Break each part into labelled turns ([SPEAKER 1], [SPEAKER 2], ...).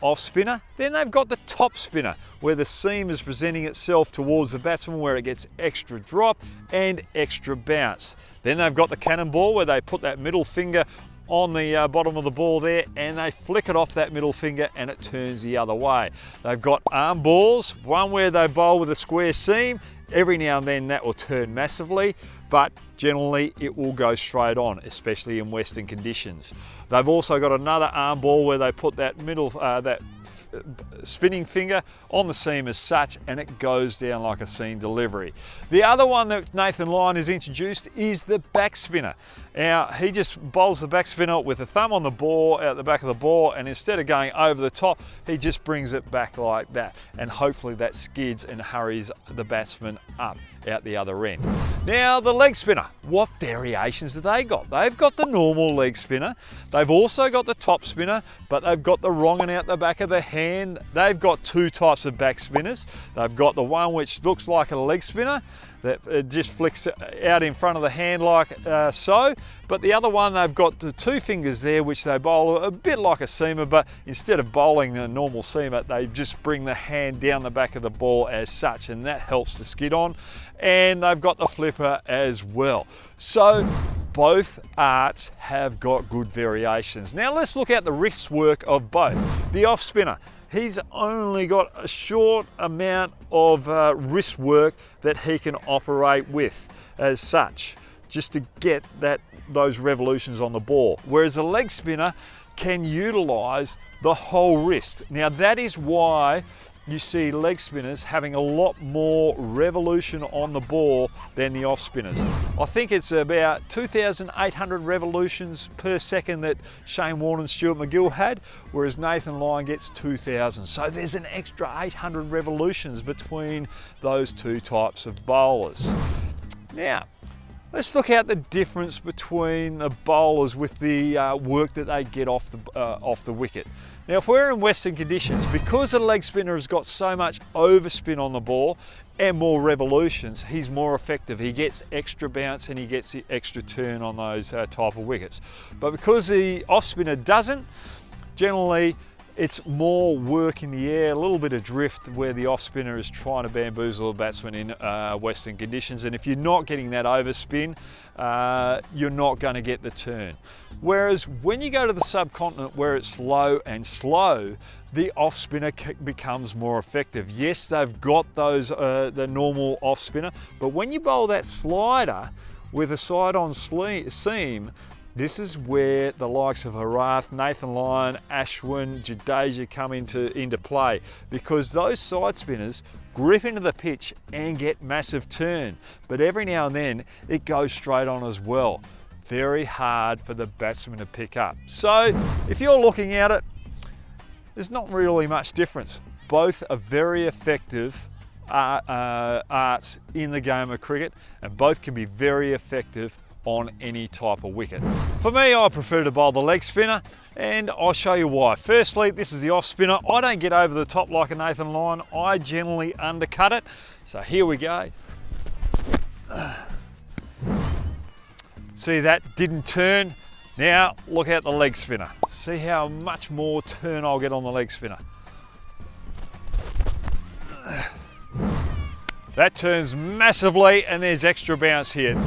[SPEAKER 1] off spinner. Then they've got the top spinner, where the seam is presenting itself towards the batsman, where it gets extra drop and extra bounce. Then they've got the cannonball, where they put that middle finger on the bottom of the ball there, and they flick it off that middle finger and it turns the other way. They've got arm balls, one where they bowl with a square seam. Every now and then that will turn massively, but generally it will go straight on, especially in Western conditions. They've also got another arm ball where they put that middle, that spinning finger on the seam as such, and it goes down like a seam delivery. The other one that Nathan Lyon has introduced is the back spinner. Now, he just bowls the back spinner with the thumb on the ball, out the back of the ball, and instead of going over the top, he just brings it back like that, and hopefully that skids and hurries the batsman up out the other end. Now, the leg spinner, what variations have they got? They've got the normal leg spinner, they've also got the top spinner, but they've got the wrong one out the back of the hand. They've got two types of back spinners. They've got the one which looks like a leg spinner, that it just flicks out in front of the hand like so, but the other one, they've got the two fingers there which they bowl a bit like a seamer, but instead of bowling a normal seamer, they just bring the hand down the back of the ball as such, and that helps to skid on. And they've got the flipper as well. So both arts have got good variations. Now let's look at the wrist work of both. The off spinner, he's only got a short amount of wrist work that he can operate with as such, just to get those revolutions on the ball. Whereas the leg spinner can utilize the whole wrist. Now that is why you see leg spinners having a lot more revolution on the ball than the off spinners. I think it's about 2,800 revolutions per second that Shane Warne and Stuart MacGill had, whereas Nathan Lyon gets 2,000. So there's an extra 800 revolutions between those two types of bowlers. Now, let's look at the difference between the bowlers with the work that they get off the wicket. Now, if we're in Western conditions, because the leg spinner has got so much overspin on the ball and more revolutions, he's more effective. He gets extra bounce and he gets the extra turn on those type of wickets. But because the off spinner doesn't, generally it's more work in the air, a little bit of drift where the off spinner is trying to bamboozle a batsman in Western conditions. And if you're not getting that overspin, you're not going to get the turn. Whereas when you go to the subcontinent where it's low and slow, the off spinner becomes more effective. Yes, they've got those the normal off spinner, but when you bowl that slider with a side on seam, this is where the likes of Harath, Nathan Lyon, Ashwin, Jadeja come into play, because those side spinners grip into the pitch and get massive turn, but every now and then it goes straight on as well. Very hard for the batsman to pick up. So if you're looking at it, there's not really much difference. Both are very effective arts in the game of cricket, and both can be very effective on any type of wicket. For me, I prefer to bowl the leg spinner, and I'll show you why. Firstly, this is the off spinner. I don't get over the top like a Nathan Lyon. I generally undercut it. So here we go. See, that didn't turn. Now look at the leg spinner. See how much more turn I'll get on the leg spinner. That turns massively, and there's extra bounce here.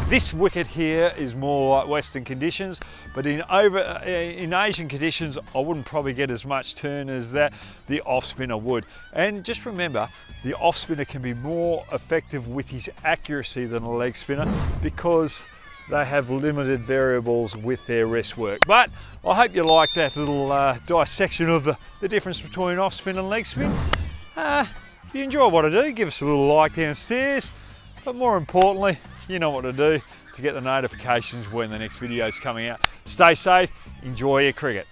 [SPEAKER 1] This wicket here is more like Western conditions, but in Asian conditions, I wouldn't probably get as much turn as that the off spinner would. And just remember, the off spinner can be more effective with his accuracy than a leg spinner, because they have limited variables with their rest work. But I hope you like that little dissection of the difference between off spin and leg spin. If you enjoy what I do, give us a little like downstairs, but more importantly, you know what to do to get the notifications when the next video is coming out. Stay safe, enjoy your cricket.